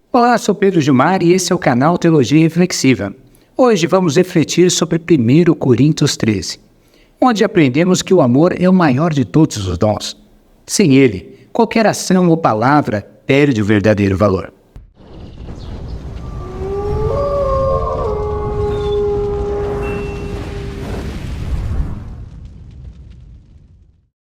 Olá, sou Pedro Gilmar e esse é o canal Teologia Reflexiva. Hoje vamos refletir sobre 1 Coríntios 13, onde aprendemos que o amor é o maior de todos os dons. Sem ele, qualquer ação ou palavra perde o verdadeiro valor.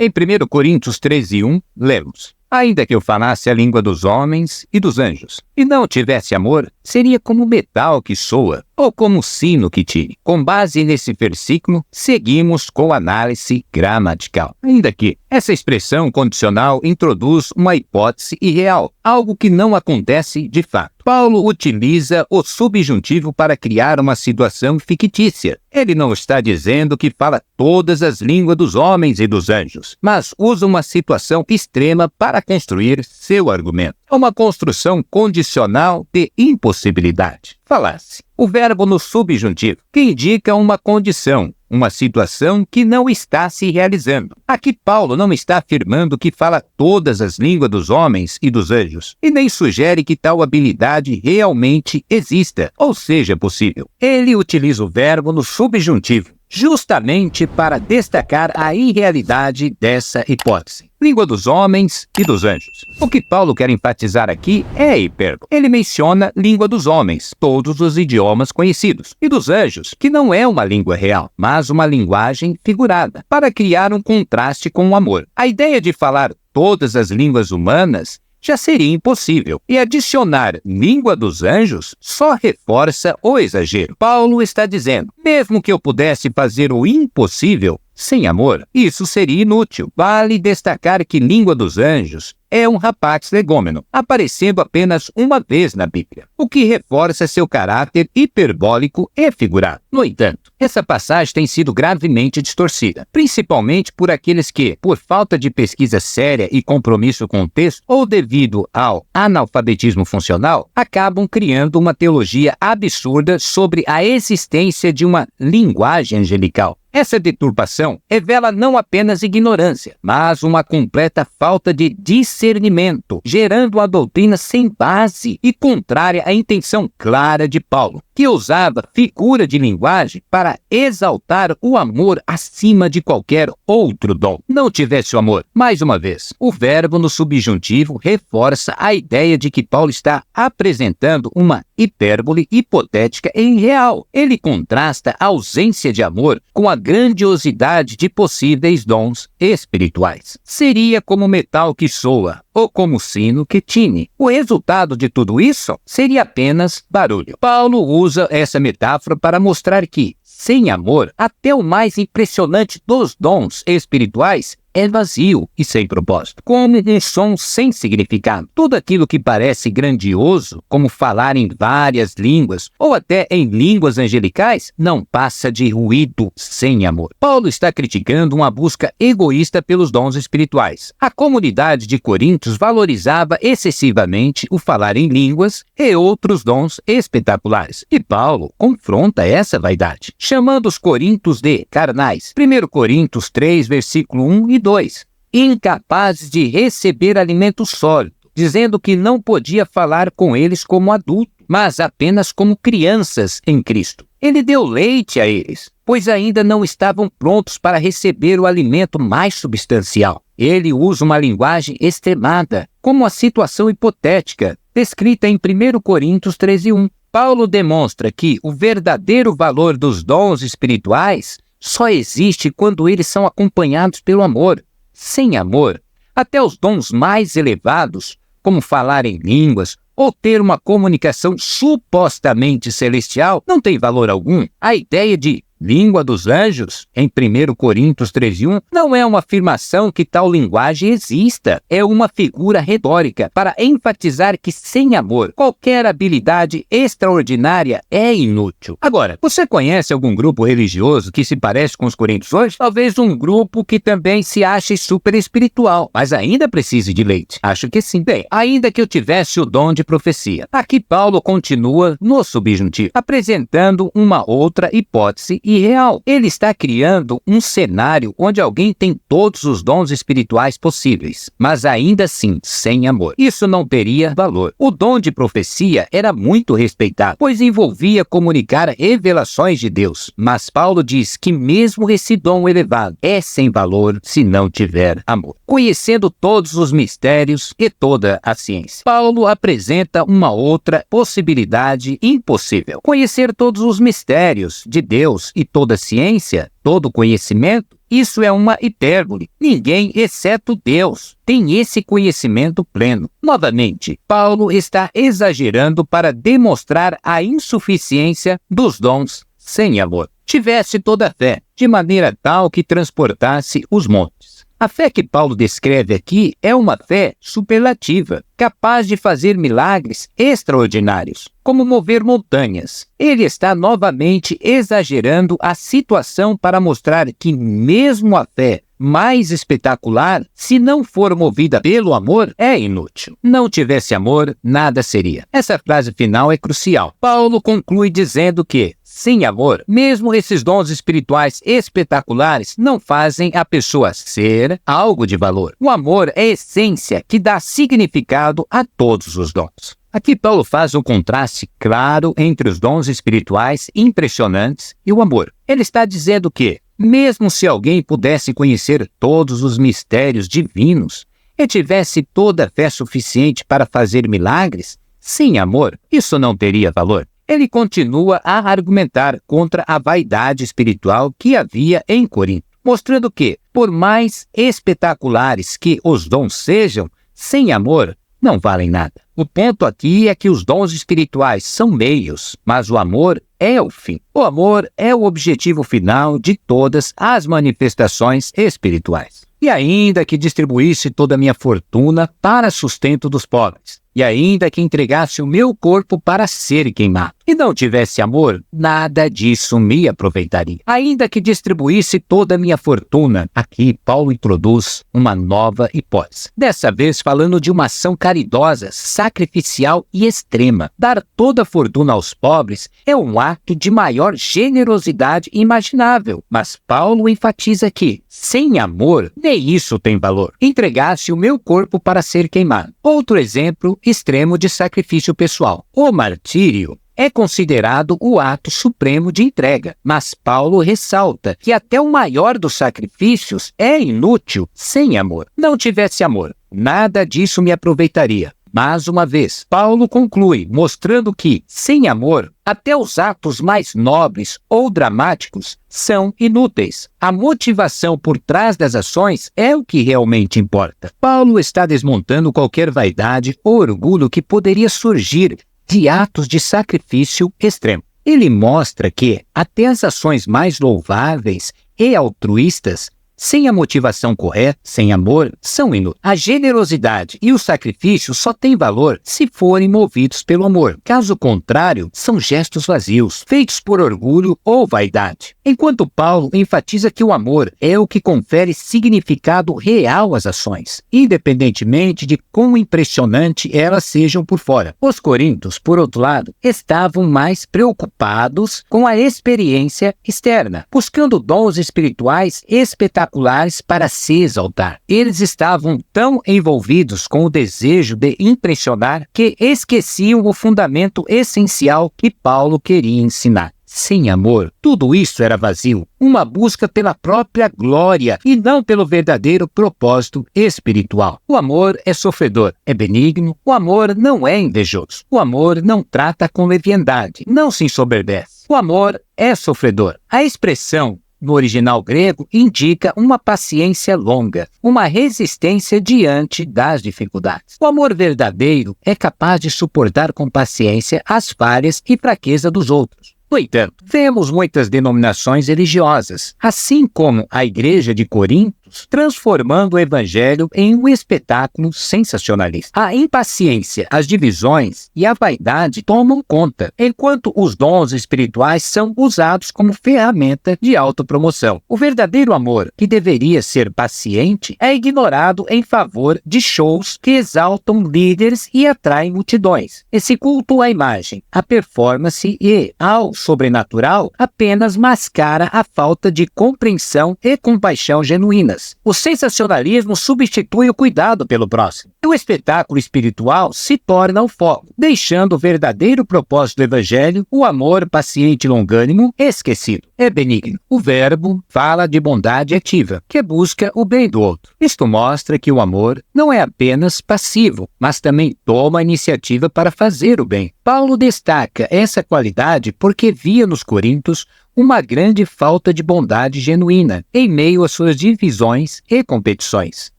Em 1 Coríntios 13:1, lemos: Ainda que eu falasse a língua dos homens e dos anjos, e não tivesse amor, seria como metal que soa, ou como sino que tine. Com base nesse versículo, seguimos com a análise gramatical. Ainda que essa expressão condicional introduz uma hipótese irreal, algo que não acontece de fato. Paulo utiliza o subjuntivo para criar uma situação fictícia. Ele não está dizendo que fala todas as línguas dos homens e dos anjos, mas usa uma situação extrema para construir seu argumento. É uma construção condicional de impossibilidade. Falasse. O verbo no subjuntivo, que indica uma condição, uma situação que não está se realizando. Aqui Paulo não está afirmando que fala todas as línguas dos homens e dos anjos, e nem sugere que tal habilidade realmente exista, ou seja possível. Ele utiliza o verbo no subjuntivo, justamente para destacar a irrealidade dessa hipótese. Língua dos homens e dos anjos. O que Paulo quer enfatizar aqui é a hipérbole. Ele menciona língua dos homens, todos os idiomas conhecidos, e dos anjos, que não é uma língua real, mas uma linguagem figurada, para criar um contraste com o amor. A ideia de falar todas as línguas humanas já seria impossível, e adicionar língua dos anjos só reforça o exagero. Paulo está dizendo, mesmo que eu pudesse fazer o impossível sem amor, isso seria inútil. Vale destacar que língua dos anjos é um rapax legômeno, aparecendo apenas uma vez na Bíblia, o que reforça seu caráter hiperbólico e figurado. No entanto, essa passagem tem sido gravemente distorcida, principalmente por aqueles que, por falta de pesquisa séria e compromisso com o texto, ou devido ao analfabetismo funcional, acabam criando uma teologia absurda sobre a existência de uma linguagem angelical. Essa deturpação revela não apenas ignorância, mas uma completa falta de discernimento, gerando uma doutrina sem base e contrária à intenção clara de Paulo, que usava figura de linguagem para exaltar o amor acima de qualquer outro dom. Não tivesse o amor. Mais uma vez, o verbo no subjuntivo reforça a ideia de que Paulo está apresentando uma hipérbole hipotética e irreal. Ele contrasta a ausência de amor com a grandiosidade de possíveis dons espirituais. Seria como metal que soa, ou como sino que tine. O resultado de tudo isso seria apenas barulho. Paulo usa essa metáfora para mostrar que, sem amor, até o mais impressionante dos dons espirituais é vazio e sem propósito, como um som sem significado. Tudo aquilo que parece grandioso, como falar em várias línguas ou até em línguas angelicais, não passa de ruído sem amor. Paulo está criticando uma busca egoísta pelos dons espirituais. A comunidade de Coríntios valorizava excessivamente o falar em línguas e outros dons espetaculares. E Paulo confronta essa vaidade, chamando os coríntios de carnais. 1 Coríntios 3, versículo 1 e 2. Incapazes de receber alimento sólido, dizendo que não podia falar com eles como adulto, mas apenas como crianças em Cristo. Ele deu leite a eles, pois ainda não estavam prontos para receber o alimento mais substancial. Ele usa uma linguagem extremada, como a situação hipotética, descrita em 1 Coríntios 13:1. Paulo demonstra que o verdadeiro valor dos dons espirituais só existe quando eles são acompanhados pelo amor. Sem amor, até os dons mais elevados, como falar em línguas ou ter uma comunicação supostamente celestial, não tem valor algum. A ideia de língua dos anjos, em 1 Coríntios 13:1, não é uma afirmação que tal linguagem exista, é uma figura retórica para enfatizar que sem amor, qualquer habilidade extraordinária é inútil. Agora, você conhece algum grupo religioso que se parece com os coríntios hoje? Talvez um grupo que também se ache super espiritual, mas ainda precise de leite. Acho que sim. Bem, ainda que eu tivesse o dom de profecia. Aqui Paulo continua no subjuntivo, apresentando uma outra hipótese e real. Ele está criando um cenário onde alguém tem todos os dons espirituais possíveis, mas ainda assim sem amor. Isso não teria valor. O dom de profecia era muito respeitado, pois envolvia comunicar revelações de Deus. Mas Paulo diz que mesmo esse dom elevado é sem valor se não tiver amor. Conhecendo todos os mistérios e toda a ciência, Paulo apresenta uma outra possibilidade impossível. Conhecer todos os mistérios de Deus e toda a ciência, todo conhecimento, isso é uma hipérbole. Ninguém, exceto Deus, tem esse conhecimento pleno. Novamente, Paulo está exagerando para demonstrar a insuficiência dos dons sem amor. Tivesse toda a fé, de maneira tal que transportasse os montes. A fé que Paulo descreve aqui é uma fé superlativa, capaz de fazer milagres extraordinários, como mover montanhas. Ele está novamente exagerando a situação para mostrar que mesmo a fé mais espetacular, se não for movida pelo amor, é inútil. Não tivesse amor, nada seria. Essa frase final é crucial. Paulo conclui dizendo que, sem amor, mesmo esses dons espirituais espetaculares não fazem a pessoa ser algo de valor. O amor é a essência que dá significado a todos os dons. Aqui Paulo faz um contraste claro entre os dons espirituais impressionantes e o amor. Ele está dizendo que, mesmo se alguém pudesse conhecer todos os mistérios divinos e tivesse toda a fé suficiente para fazer milagres, sem amor, isso não teria valor. Ele continua a argumentar contra a vaidade espiritual que havia em Corinto, mostrando que, por mais espetaculares que os dons sejam, sem amor, não valem nada. O ponto aqui é que os dons espirituais são meios, mas o amor é o fim. O amor é o objetivo final de todas as manifestações espirituais. E ainda que distribuísse toda a minha fortuna para sustento dos pobres, e ainda que entregasse o meu corpo para ser queimado, e não tivesse amor, nada disso me aproveitaria. Ainda que distribuísse toda a minha fortuna, aqui Paulo introduz uma nova hipótese. Dessa vez falando de uma ação caridosa, sacrificial e extrema. Dar toda a fortuna aos pobres é um ato de maior generosidade imaginável. Mas Paulo enfatiza que, sem amor, nem isso tem valor. Entregasse o meu corpo para ser queimado. Outro exemplo extremo de sacrifício pessoal. O martírio é considerado o ato supremo de entrega, mas Paulo ressalta que até o maior dos sacrifícios é inútil sem amor. Não tivesse amor, nada disso me aproveitaria. Mais uma vez, Paulo conclui, mostrando que, sem amor, até os atos mais nobres ou dramáticos são inúteis. A motivação por trás das ações é o que realmente importa. Paulo está desmontando qualquer vaidade ou orgulho que poderia surgir de atos de sacrifício extremo. Ele mostra que até as ações mais louváveis e altruístas, sem a motivação correta, sem amor, são inúteis. A generosidade e o sacrifício só têm valor se forem movidos pelo amor. Caso contrário, são gestos vazios, feitos por orgulho ou vaidade. Enquanto Paulo enfatiza que o amor é o que confere significado real às ações, independentemente de quão impressionante elas sejam por fora. Os coríntios, por outro lado, estavam mais preocupados com a experiência externa, buscando dons espirituais espetaculares para se exaltar. Eles estavam tão envolvidos com o desejo de impressionar que esqueciam o fundamento essencial que Paulo queria ensinar. Sem amor, tudo isso era vazio, uma busca pela própria glória e não pelo verdadeiro propósito espiritual. O amor é sofredor, é benigno, o amor não é invejoso, o amor não trata com leviandade, não se ensoberbece. O amor é sofredor. A expressão no original grego indica uma paciência longa, uma resistência diante das dificuldades. O amor verdadeiro é capaz de suportar com paciência as falhas e fraqueza dos outros. No entanto, vemos muitas denominações religiosas, assim como a Igreja de Corinto, Corintos, transformando o evangelho em um espetáculo sensacionalista. A impaciência, as divisões e a vaidade tomam conta, enquanto os dons espirituais são usados como ferramenta de autopromoção. O verdadeiro amor, que deveria ser paciente, é ignorado em favor de shows que exaltam líderes e atraem multidões. Esse culto à imagem, à performance e ao sobrenatural apenas mascara a falta de compreensão e compaixão genuínas. O sensacionalismo substitui o cuidado pelo próximo. O espetáculo espiritual se torna o foco, deixando o verdadeiro propósito do evangelho, o amor paciente e longânimo, esquecido. É benigno. O verbo fala de bondade ativa, que busca o bem do outro. Isto mostra que o amor não é apenas passivo, mas também toma a iniciativa para fazer o bem. Paulo destaca essa qualidade porque via nos coríntios uma grande falta de bondade genuína em meio às suas divisões e competições.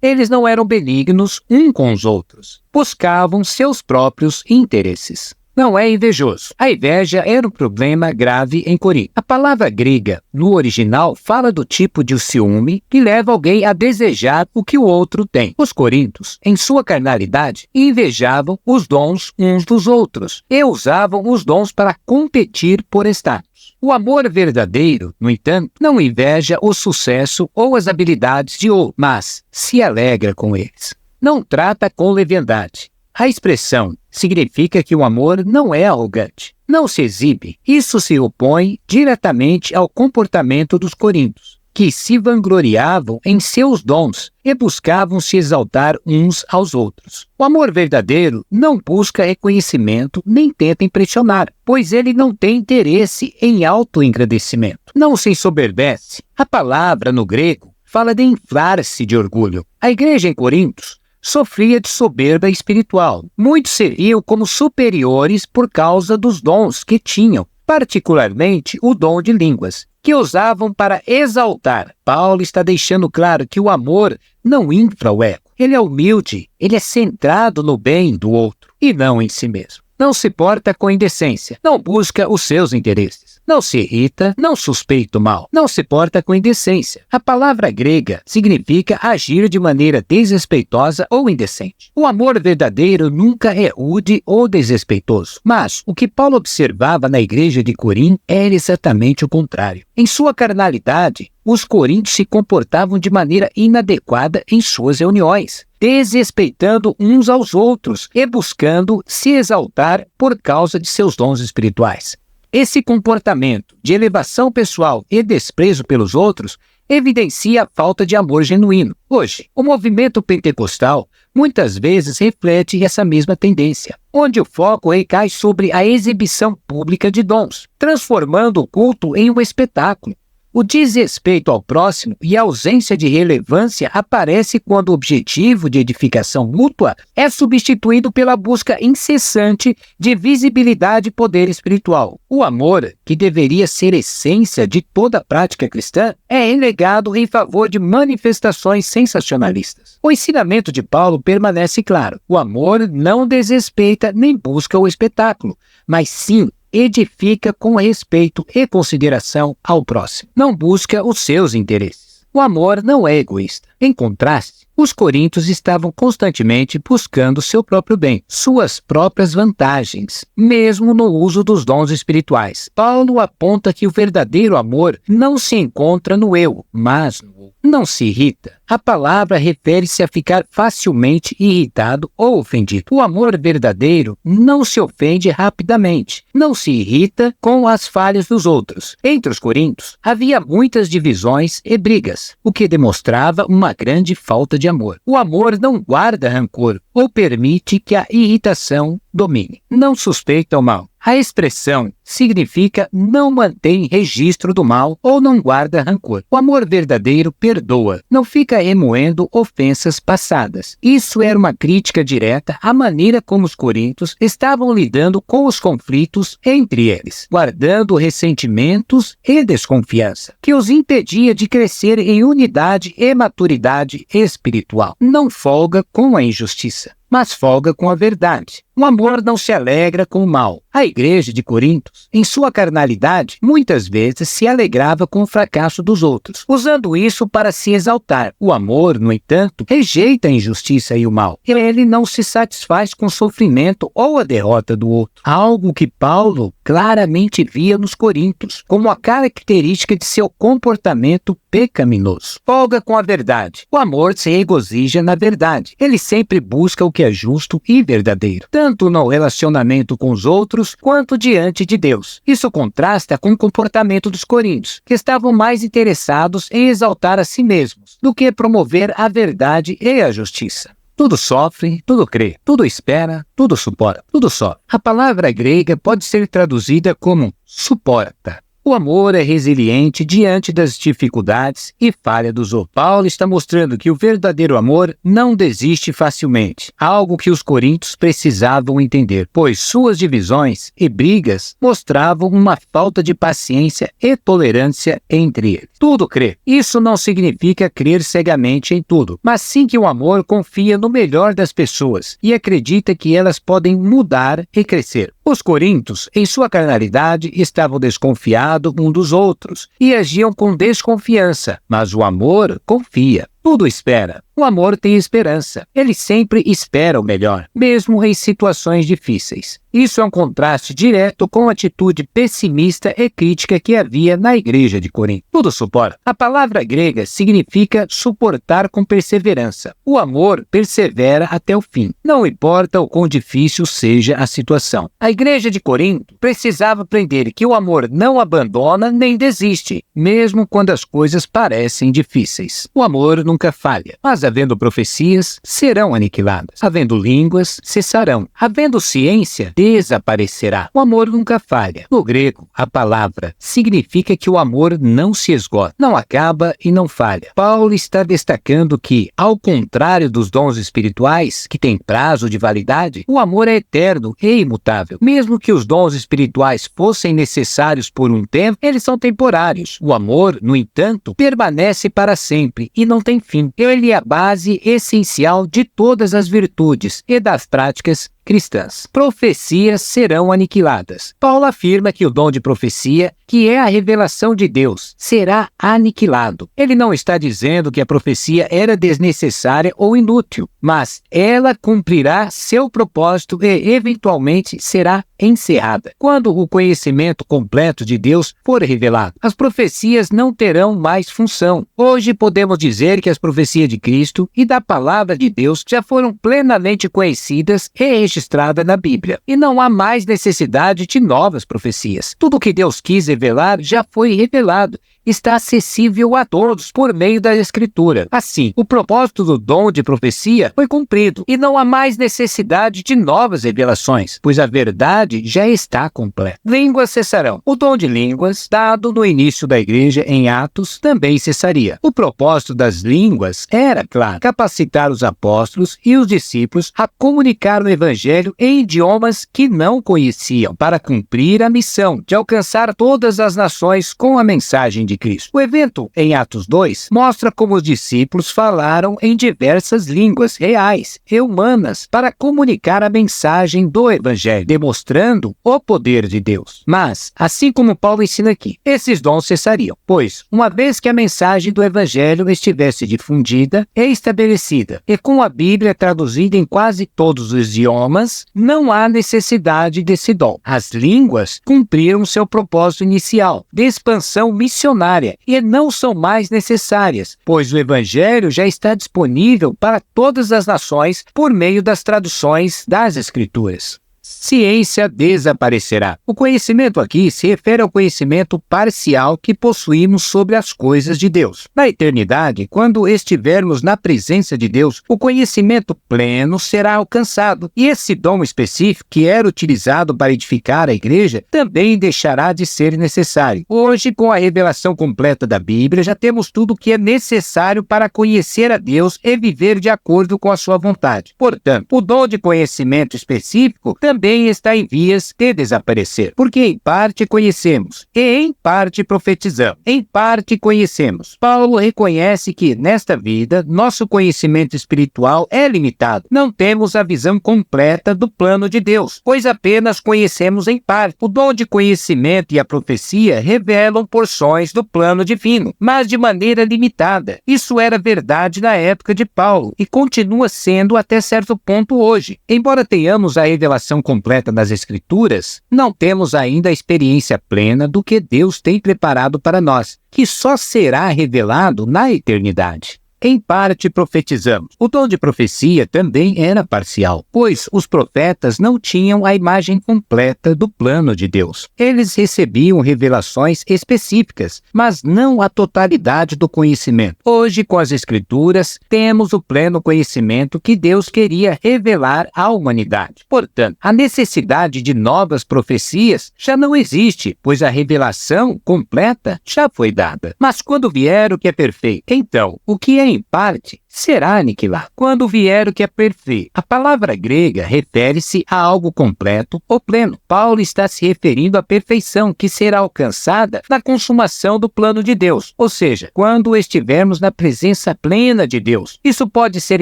Eles não eram benignos uns com os outros, buscavam seus próprios interesses. Não é invejoso. A inveja era um problema grave em Corinto. A palavra grega, no original, fala do tipo de ciúme que leva alguém a desejar o que o outro tem. Os coríntios, em sua carnalidade, invejavam os dons uns dos outros e usavam os dons para competir por status. O amor verdadeiro, no entanto, não inveja o sucesso ou as habilidades de outro, mas se alegra com eles. Não trata com leviandade. A expressão significa que o amor não é arrogante, não se exibe. Isso se opõe diretamente ao comportamento dos coríntios, que se vangloriavam em seus dons e buscavam se exaltar uns aos outros. O amor verdadeiro não busca reconhecimento nem tenta impressionar, pois ele não tem interesse em autoengrandecimento. Não se ensoberbece. A palavra no grego fala de inflar-se de orgulho. A igreja em Corintos sofria de soberba espiritual. Muitos se viam como superiores por causa dos dons que tinham, particularmente o dom de línguas, que usavam para exaltar. Paulo está deixando claro que o amor não infla o ego. Ele é humilde, ele é centrado no bem do outro e não em si mesmo. Não se porta com indecência, não busca os seus interesses, não se irrita, não suspeita o mal, não se porta com indecência. A palavra grega significa agir de maneira desrespeitosa ou indecente. O amor verdadeiro nunca é rude ou desrespeitoso, mas o que Paulo observava na igreja de Corinto era exatamente o contrário. Em sua carnalidade, os coríntios se comportavam de maneira inadequada em suas reuniões, desrespeitando uns aos outros e buscando se exaltar por causa de seus dons espirituais. Esse comportamento de elevação pessoal e desprezo pelos outros evidencia a falta de amor genuíno. Hoje, o movimento pentecostal muitas vezes reflete essa mesma tendência, onde o foco recai sobre a exibição pública de dons, transformando o culto em um espetáculo. O desrespeito ao próximo e a ausência de relevância aparece quando o objetivo de edificação mútua é substituído pela busca incessante de visibilidade e poder espiritual. O amor, que deveria ser essência de toda a prática cristã, é relegado em favor de manifestações sensacionalistas. O ensinamento de Paulo permanece claro. O amor não desrespeita nem busca o espetáculo, mas sim edifica com respeito e consideração ao próximo. Não busca os seus interesses. O amor não é egoísta. Em contraste, os coríntios estavam constantemente buscando seu próprio bem, suas próprias vantagens, mesmo no uso dos dons espirituais. Paulo aponta que o verdadeiro amor não se encontra no eu, mas no outro. Não se irrita. A palavra refere-se a ficar facilmente irritado ou ofendido. O amor verdadeiro não se ofende rapidamente, não se irrita com as falhas dos outros. Entre os coríntios, havia muitas divisões e brigas, o que demonstrava uma grande falta de amor. O amor não guarda rancor ou permite que a irritação domine. Não suspeita o mal. A expressão significa não mantém registro do mal ou não guarda rancor. O amor verdadeiro perdoa, não fica remoendo ofensas passadas. Isso era uma crítica direta à maneira como os coríntios estavam lidando com os conflitos entre eles, guardando ressentimentos e desconfiança, que os impedia de crescer em unidade e maturidade espiritual. Não folga com a injustiça, mas folga com a verdade. O amor não se alegra com o mal. A igreja de Corinto, em sua carnalidade, muitas vezes se alegrava com o fracasso dos outros, usando isso para se exaltar. O amor, no entanto, rejeita a injustiça e o mal. Ele não se satisfaz com o sofrimento ou a derrota do outro. Algo que Paulo claramente via nos coríntios, como a característica de seu comportamento pecaminoso. Folga com a verdade. O amor se regozija na verdade. Ele sempre busca o que é justo e verdadeiro, tanto no relacionamento com os outros, quanto diante de Deus. Isso contrasta com o comportamento dos coríntios, que estavam mais interessados em exaltar a si mesmos, do que promover a verdade e a justiça. Tudo sofre, tudo crê, tudo espera, tudo suporta, tudo sofre. A palavra grega pode ser traduzida como suporta. O amor é resiliente diante das dificuldades e falha dos outros. Paulo está mostrando que o verdadeiro amor não desiste facilmente, algo que os coríntios precisavam entender, pois suas divisões e brigas mostravam uma falta de paciência e tolerância entre eles. Tudo crê. Isso não significa crer cegamente em tudo, mas sim que o amor confia no melhor das pessoas e acredita que elas podem mudar e crescer. Os coríntios, em sua carnalidade, estavam desconfiados um dos outros e agiam com desconfiança, mas o amor confia. Tudo espera. O amor tem esperança. Ele sempre espera o melhor, mesmo em situações difíceis. Isso é um contraste direto com a atitude pessimista e crítica que havia na igreja de Corinto. Tudo suporta. A palavra grega significa suportar com perseverança. O amor persevera até o fim. Não importa o quão difícil seja a situação. A igreja de Corinto precisava aprender que o amor não abandona nem desiste, mesmo quando as coisas parecem difíceis. O amor nunca falha, mas havendo profecias, serão aniquiladas. Havendo línguas, cessarão. Havendo ciência, desaparecerá. O amor nunca falha. No grego, a palavra significa que o amor não se esgota, não acaba e não falha. Paulo está destacando que, ao contrário dos dons espirituais, que têm prazo de validade, o amor é eterno e imutável. Mesmo que os dons espirituais fossem necessários por um tempo, eles são temporários. O amor, no entanto, permanece para sempre e não tem fim. Ele é a base essencial de todas as virtudes e das práticas cristãs. Profecias serão aniquiladas. Paulo afirma que o dom de profecia, que é a revelação de Deus, será aniquilado. Ele não está dizendo que a profecia era desnecessária ou inútil, mas ela cumprirá seu propósito e eventualmente será encerrada. Quando o conhecimento completo de Deus for revelado, as profecias não terão mais função. Hoje podemos dizer que as profecias de Cristo e da palavra de Deus já foram plenamente conhecidas e registradas na Bíblia, e não há mais necessidade de novas profecias. Tudo o que Deus quis revelar já foi revelado. Está acessível a todos por meio da Escritura. Assim, o propósito do dom de profecia foi cumprido e não há mais necessidade de novas revelações, pois a verdade já está completa. Línguas cessarão. O dom de línguas, dado no início da igreja em Atos, também cessaria. O propósito das línguas era, claro, capacitar os apóstolos e os discípulos a comunicar o evangelho em idiomas que não conheciam, para cumprir a missão de alcançar todas as nações com a mensagem de Cristo. O evento em Atos 2 mostra como os discípulos falaram em diversas línguas reais e humanas para comunicar a mensagem do Evangelho, demonstrando o poder de Deus. Mas, assim como Paulo ensina aqui, esses dons cessariam, pois, uma vez que a mensagem do Evangelho estivesse difundida e estabelecida, e com a Bíblia traduzida em quase todos os idiomas, não há necessidade desse dom. As línguas cumpriram seu propósito inicial, de expansão missionária, e não são mais necessárias, pois o Evangelho já está disponível para todas as nações por meio das traduções das Escrituras. Ciência desaparecerá. O conhecimento aqui se refere ao conhecimento parcial que possuímos sobre as coisas de Deus. Na eternidade, quando estivermos na presença de Deus, o conhecimento pleno será alcançado, e esse dom específico que era utilizado para edificar a igreja também deixará de ser necessário. Hoje, com a revelação completa da Bíblia, já temos tudo o que é necessário para conhecer a Deus e viver de acordo com a sua vontade. Portanto, o dom de conhecimento específico também também está em vias de desaparecer. Porque em parte conhecemos, e em parte profetizamos. Em parte conhecemos. Paulo reconhece que, nesta vida, nosso conhecimento espiritual é limitado. Não temos a visão completa do plano de Deus, pois apenas conhecemos em parte. O dom de conhecimento e a profecia revelam porções do plano divino, mas de maneira limitada. Isso era verdade na época de Paulo e continua sendo até certo ponto hoje. Embora tenhamos a revelação completa das Escrituras, não temos ainda a experiência plena do que Deus tem preparado para nós, que só será revelado na eternidade. Em parte profetizamos. O dom de profecia também era parcial, pois os profetas não tinham a imagem completa do plano de Deus. Eles recebiam revelações específicas, mas não a totalidade do conhecimento. Hoje, com as Escrituras, temos o pleno conhecimento que Deus queria revelar à humanidade. Portanto, a necessidade de novas profecias já não existe, pois a revelação completa já foi dada. Mas quando vier o que é perfeito, então, o que é em parte, será aniquilado. Quando vier o que é perfeito, a palavra grega refere-se a algo completo ou pleno. Paulo está se referindo à perfeição que será alcançada na consumação do plano de Deus, ou seja, quando estivermos na presença plena de Deus. Isso pode ser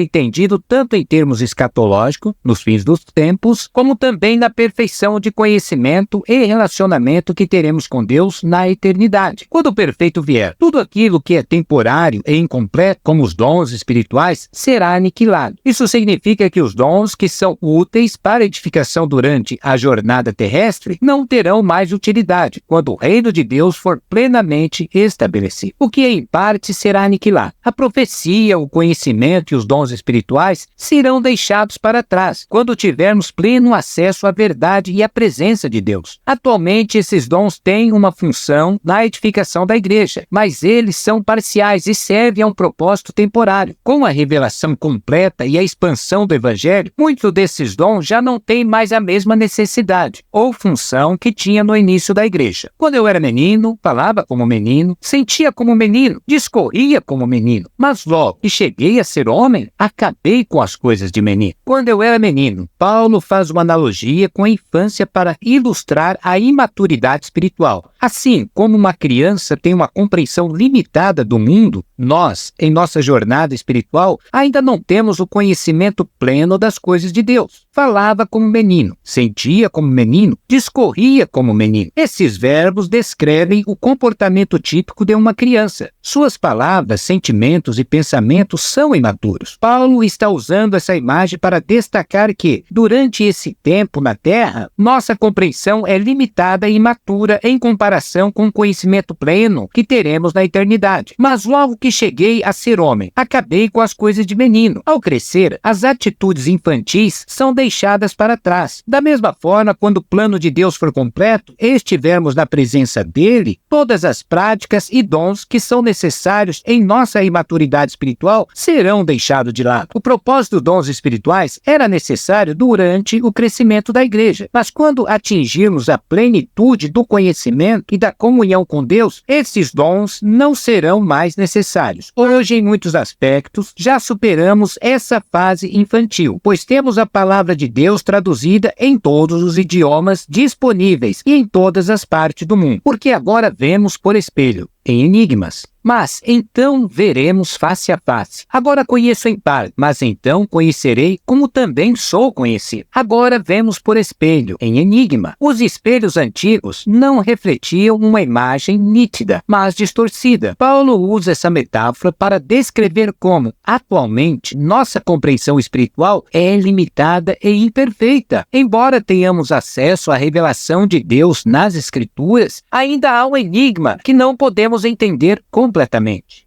entendido tanto em termos escatológicos, nos fins dos tempos, como também na perfeição de conhecimento e relacionamento que teremos com Deus na eternidade. Quando o perfeito vier, tudo aquilo que é temporário e incompleto, como os dons espirituais, será aniquilado. Isso significa que os dons que são úteis para a edificação durante a jornada terrestre não terão mais utilidade quando o reino de Deus for plenamente estabelecido. O que em parte será aniquilado. A profecia, o conhecimento e os dons espirituais serão deixados para trás quando tivermos pleno acesso à verdade e à presença de Deus. Atualmente, esses dons têm uma função na edificação da igreja, mas eles são parciais e servem a um propósito temporário. Com a revelação completa e a expansão do Evangelho, muitos desses dons já não têm mais a mesma necessidade ou função que tinha no início da igreja. Quando eu era menino, falava como menino, sentia como menino, discorria como menino, mas logo que cheguei a ser homem, acabei com as coisas de menino. Quando eu era menino, Paulo faz uma analogia com a infância para ilustrar a imaturidade espiritual. Assim como uma criança tem uma compreensão limitada do mundo, nós, em nossa jornada espiritual, ainda não temos o conhecimento pleno das coisas de Deus. Falava como menino, sentia como menino, discorria como menino. Esses verbos descrevem o comportamento típico de uma criança. Suas palavras, sentimentos e pensamentos são imaturos. Paulo está usando essa imagem para destacar que, durante esse tempo na Terra, nossa compreensão é limitada e imatura em comparação com o conhecimento pleno que teremos na eternidade. Mas logo que cheguei a ser homem, acabei com as coisas de menino. Ao crescer, as atitudes infantis são deixadas para trás. Da mesma forma, quando o plano de Deus for completo e estivermos na presença dele, todas as práticas e dons que são necessários em nossa imaturidade espiritual serão deixados de lado. O propósito dos dons espirituais era necessário durante o crescimento da igreja, mas quando atingirmos a plenitude do conhecimento e da comunhão com Deus, esses dons não serão mais necessários. Hoje, em muitos aspectos, já superamos essa fase infantil, pois temos a palavra de Deus traduzida em todos os idiomas disponíveis e em todas as partes do mundo, porque agora vemos por espelho, em enigmas. Mas então veremos face a face. Agora conheço em parte, mas então conhecerei como também sou conhecido. Agora vemos por espelho, em enigma. Os espelhos antigos não refletiam uma imagem nítida, mas distorcida. Paulo usa essa metáfora para descrever como, atualmente, nossa compreensão espiritual é limitada e imperfeita. Embora tenhamos acesso à revelação de Deus nas Escrituras, ainda há um enigma que não podemos entender completamente.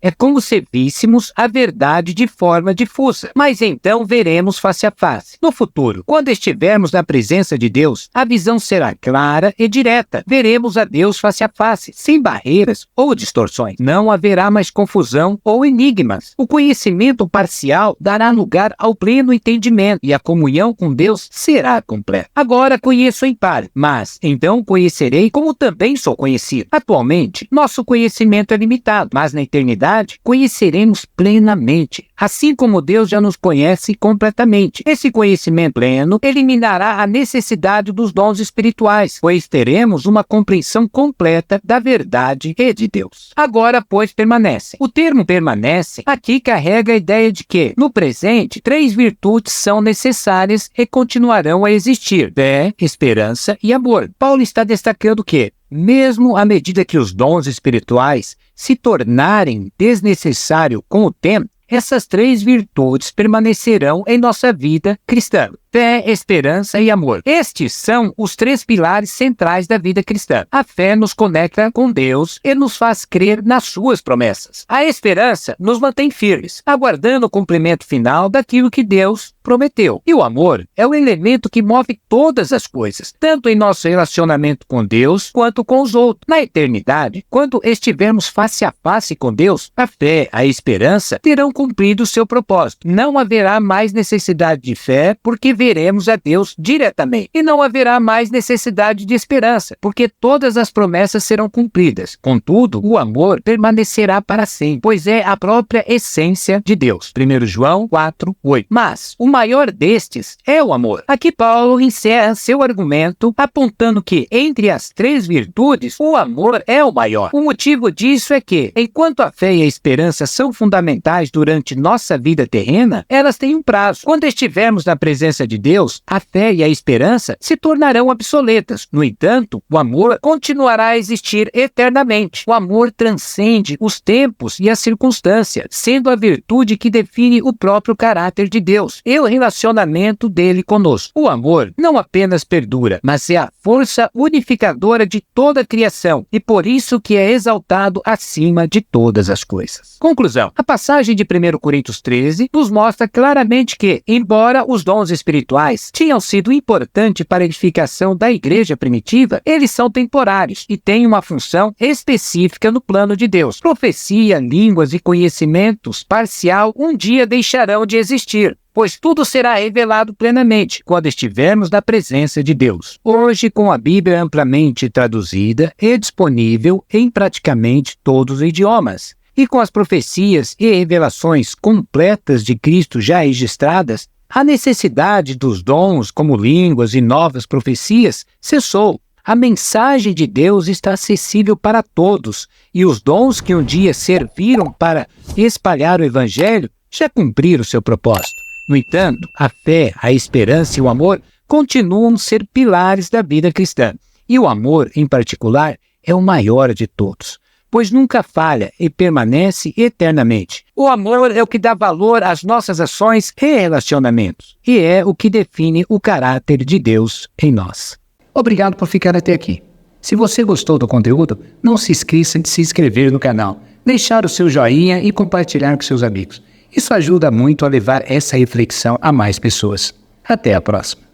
É como se víssemos a verdade de forma difusa, mas então veremos face a face. No futuro, quando estivermos na presença de Deus, a visão será clara e direta. Veremos a Deus face a face, sem barreiras ou distorções. Não haverá mais confusão ou enigmas. O conhecimento parcial dará lugar ao pleno entendimento e a comunhão com Deus será completa. Agora conheço em parte, mas então conhecerei como também sou conhecido. Atualmente, nosso conhecimento conhecimento é limitado, mas na eternidade conheceremos plenamente, assim como Deus já nos conhece completamente. Esse conhecimento pleno eliminará a necessidade dos dons espirituais, pois teremos uma compreensão completa da verdade e de Deus. Agora, pois, permanecem. O termo permanece aqui carrega a ideia de que, no presente, 3 virtudes são necessárias e continuarão a existir: fé, esperança e amor. Paulo está destacando que, mesmo à medida que os dons espirituais se tornarem desnecessários com o tempo, essas 3 virtudes permanecerão em nossa vida cristã: fé, esperança e amor. Estes são os 3 pilares centrais da vida cristã. A fé nos conecta com Deus e nos faz crer nas suas promessas. A esperança nos mantém firmes, aguardando o cumprimento final daquilo que Deus prometeu. E o amor é o elemento que move todas as coisas, tanto em nosso relacionamento com Deus quanto com os outros. Na eternidade, quando estivermos face a face com Deus, a fé, a esperança terão cumprido o seu propósito. Não haverá mais necessidade de fé, porque veremos a Deus diretamente. E não haverá mais necessidade de esperança, porque todas as promessas serão cumpridas. Contudo, o amor permanecerá para sempre, pois é a própria essência de Deus. 1 João 4:8. Mas o maior destes é o amor. Aqui Paulo encerra seu argumento apontando que, entre as 3 virtudes, o amor é o maior. O motivo disso é que, enquanto a fé e a esperança são fundamentais durante nossa vida terrena, elas têm um prazo. Quando estivermos na presença de Deus, a fé e a esperança se tornarão obsoletas. No entanto, o amor continuará a existir eternamente. O amor transcende os tempos e as circunstâncias, sendo a virtude que define o próprio caráter de Deus e o relacionamento dele conosco. O amor não apenas perdura, mas é a força unificadora de toda a criação e por isso que é exaltado acima de todas as coisas. Conclusão. A passagem de 1 Coríntios 13 nos mostra claramente que, embora os dons espirituais tinham sido importantes para a edificação da igreja primitiva, eles são temporários e têm uma função específica no plano de Deus. Profecia, línguas e conhecimentos parcial um dia deixarão de existir, pois tudo será revelado plenamente quando estivermos na presença de Deus. Hoje, com a Bíblia amplamente traduzida e disponível em praticamente todos os idiomas, e com as profecias e revelações completas de Cristo já registradas, a necessidade dos dons como línguas e novas profecias cessou. A mensagem de Deus está acessível para todos, e os dons que um dia serviram para espalhar o Evangelho já cumpriram seu propósito. No entanto, a fé, a esperança e o amor continuam a ser pilares da vida cristã, e o amor, em particular, é o maior de todos, pois nunca falha e permanece eternamente. O amor é o que dá valor às nossas ações e relacionamentos, e é o que define o caráter de Deus em nós. Obrigado por ficar até aqui. Se você gostou do conteúdo, não se esqueça de se inscrever no canal, deixar o seu joinha e compartilhar com seus amigos. Isso ajuda muito a levar essa reflexão a mais pessoas. Até a próxima.